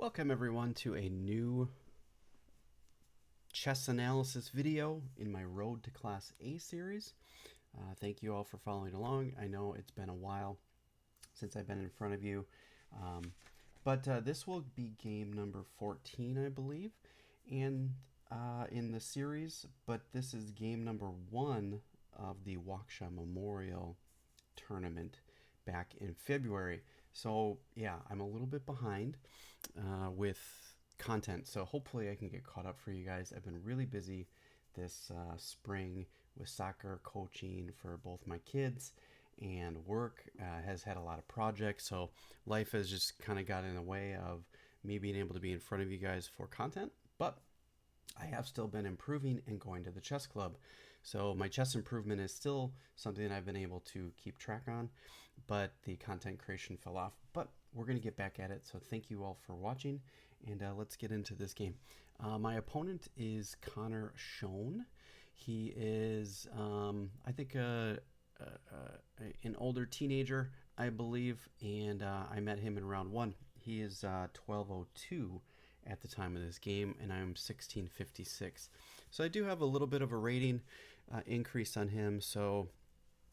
Welcome everyone to a new chess analysis video in my Road to Class A series. Thank you all for following along. I know it's been a while since I've been in front of you, but this will be game number 14, I believe, and in the series, but this is game number 1 of the Waukesha Memorial Tournament back in February. So yeah, I'm a little bit behind with content, so hopefully I can get caught up for you guys. I've been really busy this spring with soccer coaching for both my kids, and work has had a lot of projects, so life has just kind of got in the way of me being able to be in front of you guys for content. But I have still been improving and going to the chess club. So my chess improvement is still something that I've been able to keep track on, but the content creation fell off. But we're going to get back at it. So thank you all for watching, and let's get into this game. My opponent is Connor Schoen. He is, I think, an older teenager, I believe, and I met him in round 1. He is 1202 at the time of this game, and I'm 1656. So I do have a little bit of a rating increase on him.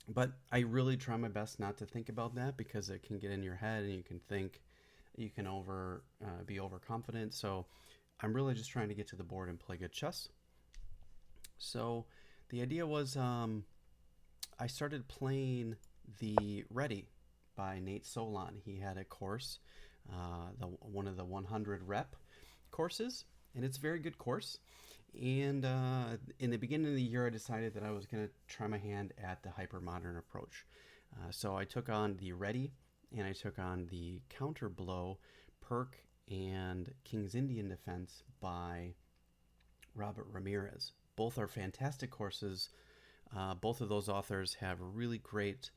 But I really try my best not to think about that, because it can get in your head and you can think you can be overconfident. So I'm really just trying to get to the board and play good chess. So the idea was I started playing the Ready by Nate Solon. He had a course, one of the 100 rep courses, and it's a very good course. And in the beginning of the year, I decided that I was going to try my hand at the hypermodern approach. So I took on the Ready, and I took on the Counter Blow, Perk, and King's Indian Defense by Robert Ramirez. Both are fantastic courses. Both of those authors have really great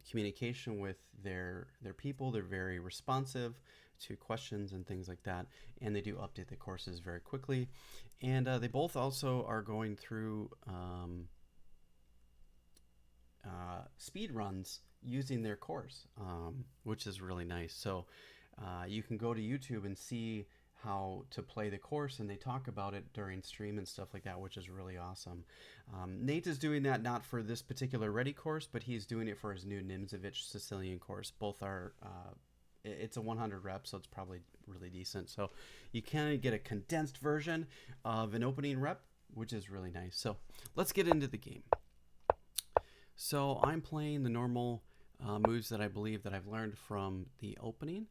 communication with their people. They're very responsive to questions and things like that, and they do update the courses very quickly. And they both also are going through speed runs using their course, which is really nice. So you can go to YouTube and see how to play the course, and they talk about it during stream and stuff like that, which is really awesome. Nate is doing that not for this particular Ready course, but he's doing it for his new Nimzovich Sicilian course. Both are it's a 100 rep, so it's probably really decent. So you kind of get a condensed version of an opening rep, which is really nice. So let's get into the game. So I'm playing the normal moves that I believe that I've learned from the opening,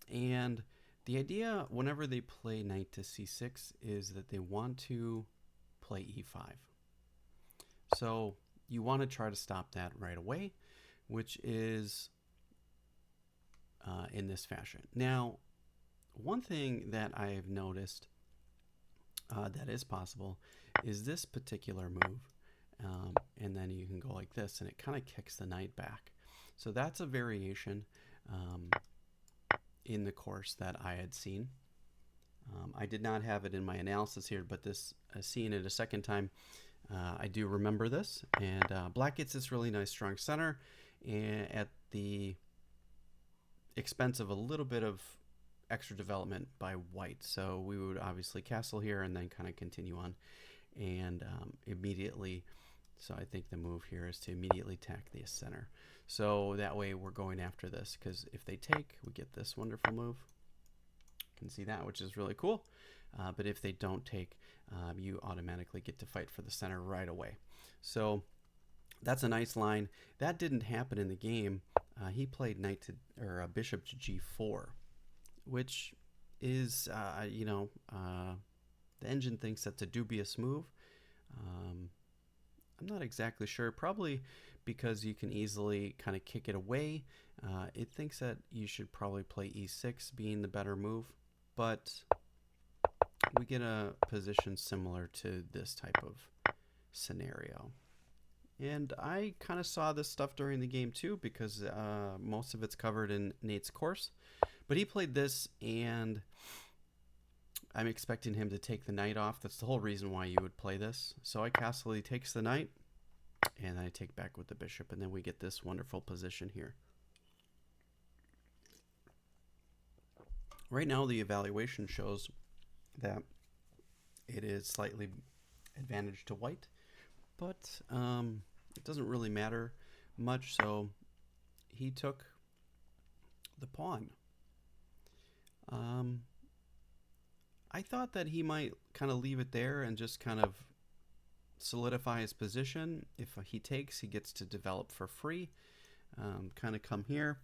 and the idea whenever they play knight to c6 is that they want to play e5. So you want to try to stop that right away, which is in this fashion. Now, one thing that I've noticed that is possible is this particular move, and then you can go like this, and it kind of kicks the knight back. So that's a variation in the course that I had seen. I did not have it in my analysis here, but this seeing it a second time, I do remember this. And black gets this really nice strong center, and at the expense of a little bit of extra development by white. So we would obviously castle here and then kind of continue on, and immediately, so I think the move here is to immediately attack the center. So that way we're going after this, because if they take, we get this wonderful move. You can see that, which is really cool. But if they don't take, you automatically get to fight for the center right away. So that's a nice line. That didn't happen in the game. He played bishop to g4, which is, the engine thinks that's a dubious move. I'm not exactly sure. Probably because you can easily kind of kick it away. It thinks that you should probably play e6, being the better move. But we get a position similar to this type of scenario. And I kind of saw this stuff during the game too, because most of it's covered in Nate's course. But he played this, and I'm expecting him to take the knight off. That's the whole reason why you would play this. So I castle, he takes the knight, and I take back with the bishop, and then we get this wonderful position here. Right now, the evaluation shows that it is slightly advantage to white, but it doesn't really matter much. So he took the pawn. Um, I thought that he might kind of leave it there and just kind of solidify his position. If he takes, he gets to develop for free, kind of come here.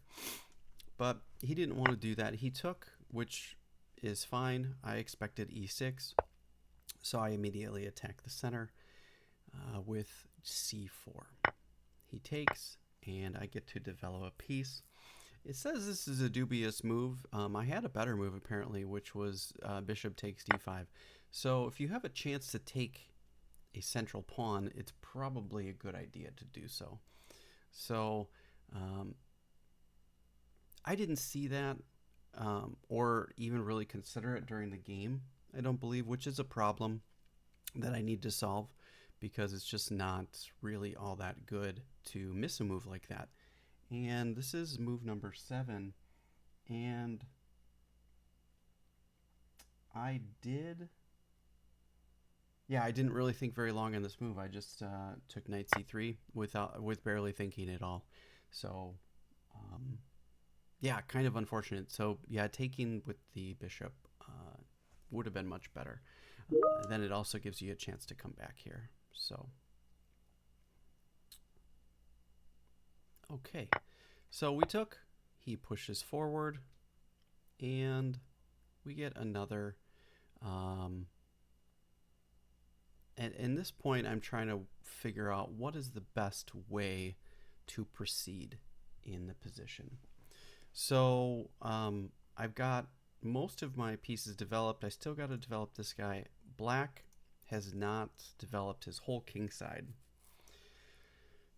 But he didn't want to do that. He took, which is fine. I expected e6, so I immediately attack the center with c4. He takes, and I get to develop a piece. It says this is a dubious move. I had a better move, apparently, which was bishop takes d5. So if you have a chance to take a central pawn, it's probably a good idea to do so. So I didn't see that or even really consider it during the game, I don't believe, which is a problem that I need to solve because it's just not really all that good to miss a move like that. And this is move number 7, and I didn't really think very long on this move. I just took knight c3 with barely thinking at all. So yeah, kind of unfortunate. So yeah, taking with the bishop would have been much better. Then it also gives you a chance to come back here. So okay, so we took, he pushes forward, and we get another and in this point I'm trying to figure out what is the best way to proceed in the position. So I've got most of my pieces developed. I still got to develop this guy. Black has not developed his whole king side.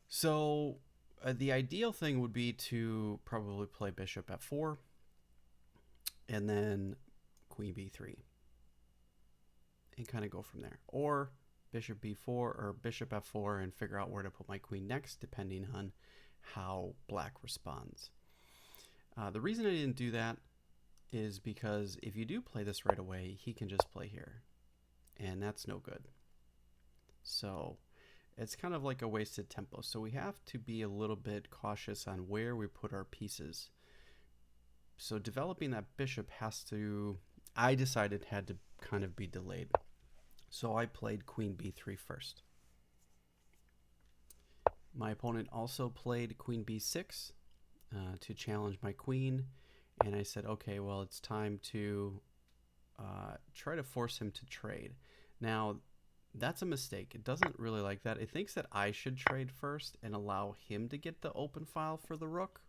So the ideal thing would be to probably play bishop f4 and then queen b3 and kind of go from there. Or bishop b4 or bishop f4 and figure out where to put my queen next depending on how black responds. The reason I didn't do that is because if you do play this right away, he can just play here, and that's no good. So it's kind of like a wasted tempo. So we have to be a little bit cautious on where we put our pieces. So developing that bishop I decided had to kind of be delayed. So I played queen b3 first. My opponent also played queen b6 to challenge my queen, and I said, okay, well, it's time to try to force him to trade. Now, that's a mistake. It doesn't really like that. It thinks that I should trade first and allow him to get the open file for the rook.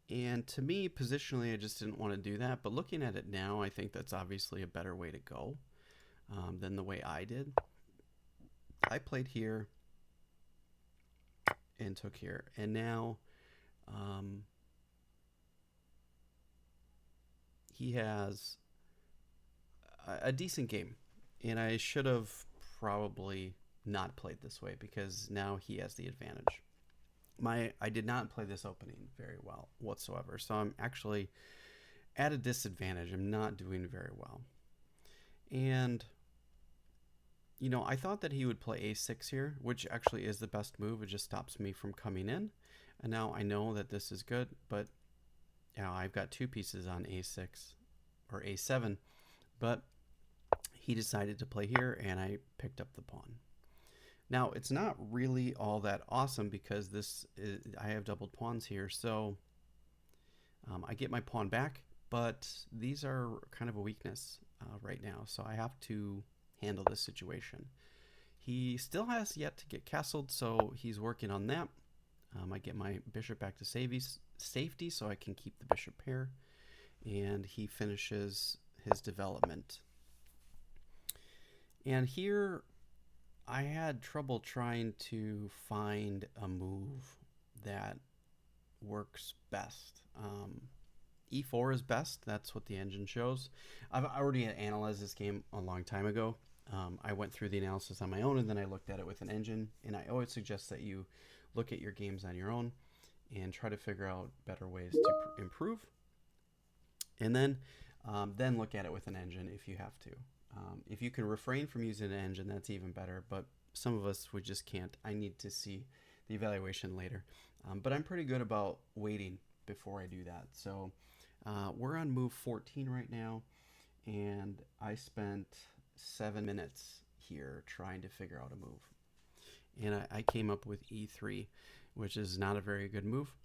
And to me, positionally, I just didn't want to do that. But looking at it now, I think that's obviously a better way to go than the way I did. I played here and took here. And now he has a decent game. And I should have probably not played this way because now he has the advantage. I did not play this opening very well whatsoever. So I'm actually at a disadvantage. I'm not doing very well. And, you know, I thought that he would play a6 here, which actually is the best move. It just stops me from coming in. And now I know that this is good, but now I've got two pieces on a6 or a7. But he decided to play here, and I picked up the pawn. Now, it's not really all that awesome because I have doubled pawns here, so I get my pawn back, but these are kind of a weakness right now, so I have to handle this situation. He still has yet to get castled, so he's working on that. I get my bishop back to safety so I can keep the bishop pair, and he finishes his development. And here I had trouble trying to find a move that works best. E4 is best. That's what the engine shows. I've already analyzed this game a long time ago. I went through the analysis on my own, and then I looked at it with an engine. And I always suggest that you look at your games on your own and try to figure out better ways to improve. And then look at it with an engine if you have to. If you can refrain from using an engine, that's even better. But some of us, we just can't. I need to see the evaluation later. But I'm pretty good about waiting before I do that. So we're on move 14 right now, and I spent 7 minutes here trying to figure out a move. And I came up with e3, which is not a very good move.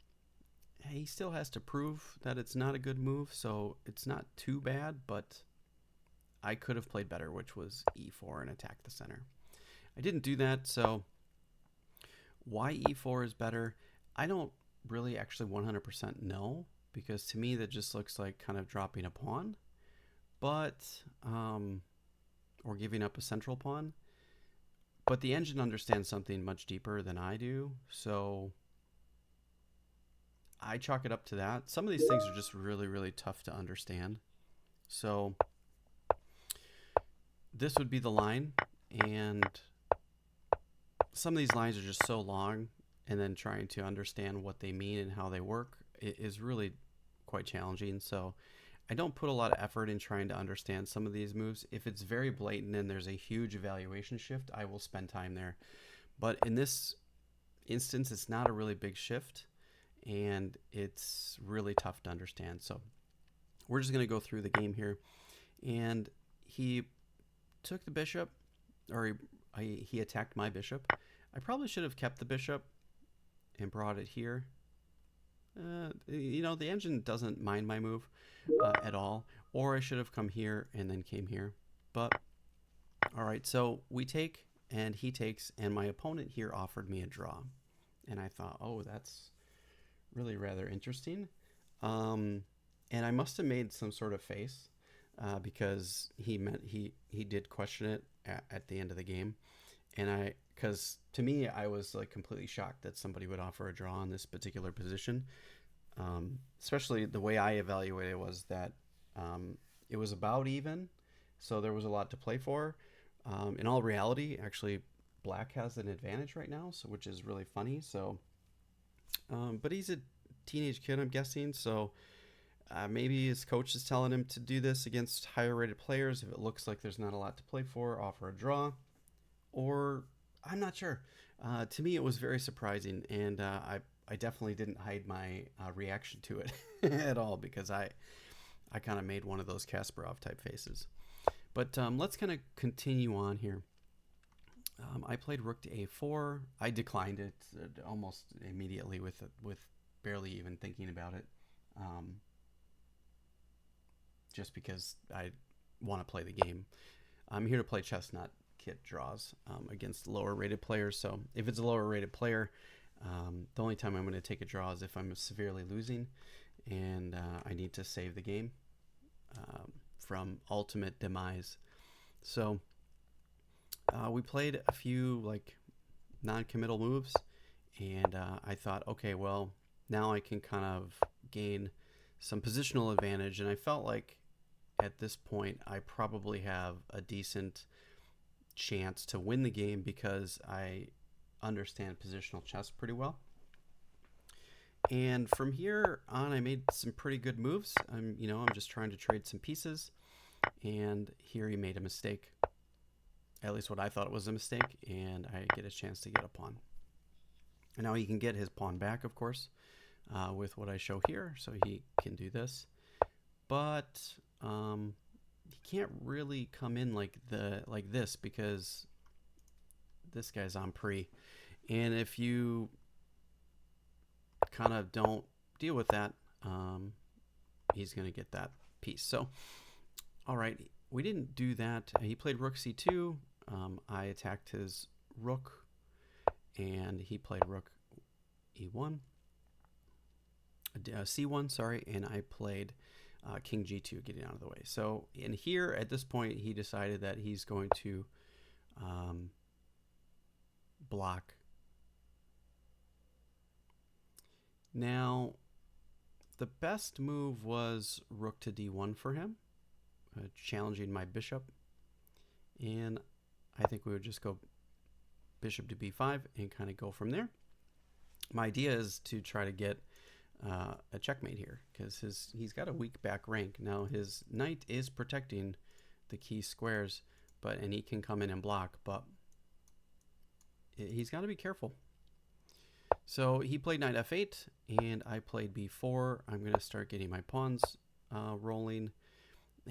He still has to prove that it's not a good move, so it's not too bad, but I could have played better, which was e4 and attack the center. I didn't do that, so why e4 is better, I don't really actually 100% know, because to me that just looks like kind of dropping a pawn, but or giving up a central pawn. But the engine understands something much deeper than I do, so I chalk it up to that. Some of these things are just really, really tough to understand. So this would be the line, and some of these lines are just so long, and then trying to understand what they mean and how they work is really quite challenging. So I don't put a lot of effort in trying to understand some of these moves. If it's very blatant and there's a huge evaluation shift, I will spend time there. But in this instance, it's not a really big shift, and it's really tough to understand. So we're just going to go through the game here. And he took the bishop, or he attacked my bishop. I probably should have kept the bishop and brought it here. The engine doesn't mind my move at all. Or I should have come here and then came here. But, all right, so we take, and he takes, and my opponent here offered me a draw. And I thought, oh, that's really rather interesting. And I must have made some sort of face because he did question it at the end of the game. And because to me, I was like completely shocked that somebody would offer a draw in this particular position. Especially the way I evaluated it was that it was about even, so there was a lot to play for. In all reality, actually, black has an advantage right now, so which is really funny. So, but he's a teenage kid, I'm guessing. So maybe his coach is telling him to do this against higher rated players if it looks like there's not a lot to play for, offer a draw, or I'm not sure. To me, it was very surprising, and I definitely didn't hide my reaction to it at all, because I kind of made one of those Kasparov type faces. But let's kind of continue on here. I played rook to a4. I declined it almost immediately with barely even thinking about it, just because I want to play the game. I'm here to play chess, not kit draws against lower rated players. So if it's a lower rated player, the only time I'm going to take a draw is if I'm severely losing and I need to save the game from ultimate demise. So we played a few like non-committal moves, and I thought, okay, well, now I can kind of gain some positional advantage, and I felt like at this point I probably have a decent chance to win the game because I understand positional chess pretty well. And from here on, I made some pretty good moves. I'm just trying to trade some pieces, and here he made a mistake. At least what I thought it was a mistake, and I get a chance to get a pawn. And now he can get his pawn back, of course, with what I show here, so he can do this. But he can't really come in like this because this guy's on pre. And if you kind of don't deal with that, he's going to get that piece. So, all right, we didn't do that. He played rook c2. I attacked his rook, and he played rook e1, c1, sorry, and I played king g2, getting out of the way. So in here, at this point, he decided that he's going to block. Now, the best move was rook to d1 for him, challenging my bishop. And I think we would just go bishop to b5 and kind of go from there. My idea is to try to get a checkmate here because he's got a weak back rank. Now his knight is protecting the key squares, and he can come in and block, but he's got to be careful. So he played knight f8 and I played b4. I'm going to start getting my pawns rolling,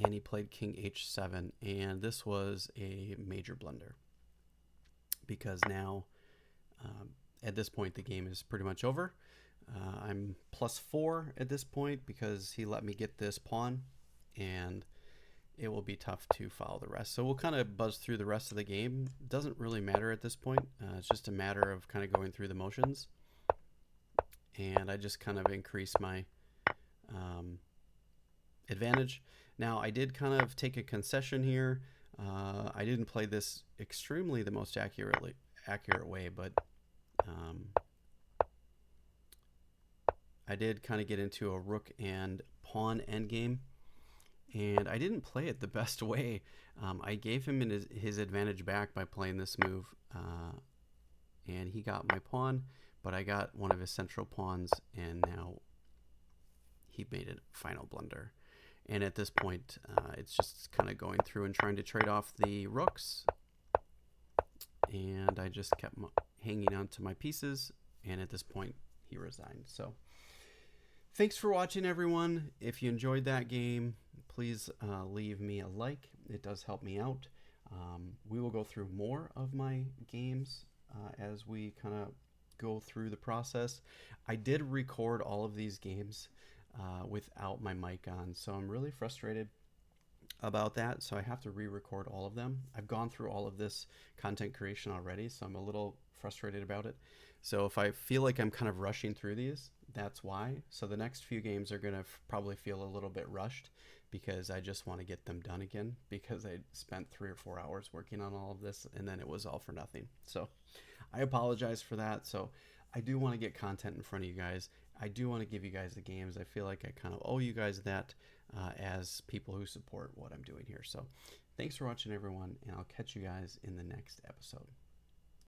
and he played king h7, and this was a major blunder because now at this point the game is pretty much over. I'm +4 at this point because he let me get this pawn, and it will be tough to follow the rest. So we'll kind of buzz through the rest of the game. Doesn't really matter at this point. It's just a matter of kind of going through the motions. And I just kind of increase my advantage. Now I did kind of take a concession here. I didn't play this extremely the most accurate way, but I did kind of get into a rook and pawn endgame, and I didn't play it the best way. I gave him his advantage back by playing this move, and he got my pawn, but I got one of his central pawns, and now he made a final blunder. And at this point, it's just kind of going through and trying to trade off the rooks, and I just kept hanging on to my pieces, and at this point, he resigned. So thanks for watching, everyone. If you enjoyed that game, please leave me a like. It does help me out. We will go through more of my games as we kind of go through the process. I did record all of these games without my mic on, so I'm really frustrated about that. So I have to re-record all of them. I've gone through all of this content creation already, so I'm a little frustrated about it. So if I feel like I'm kind of rushing through these, that's why. So the next few games are going to probably feel a little bit rushed because I just want to get them done again, because I spent 3 or 4 hours working on all of this and then it was all for nothing. So I apologize for that. So I do want to get content in front of you guys. I do want to give you guys the games. I feel like I kind of owe you guys that as people who support what I'm doing here. So thanks for watching, everyone, and I'll catch you guys in the next episode.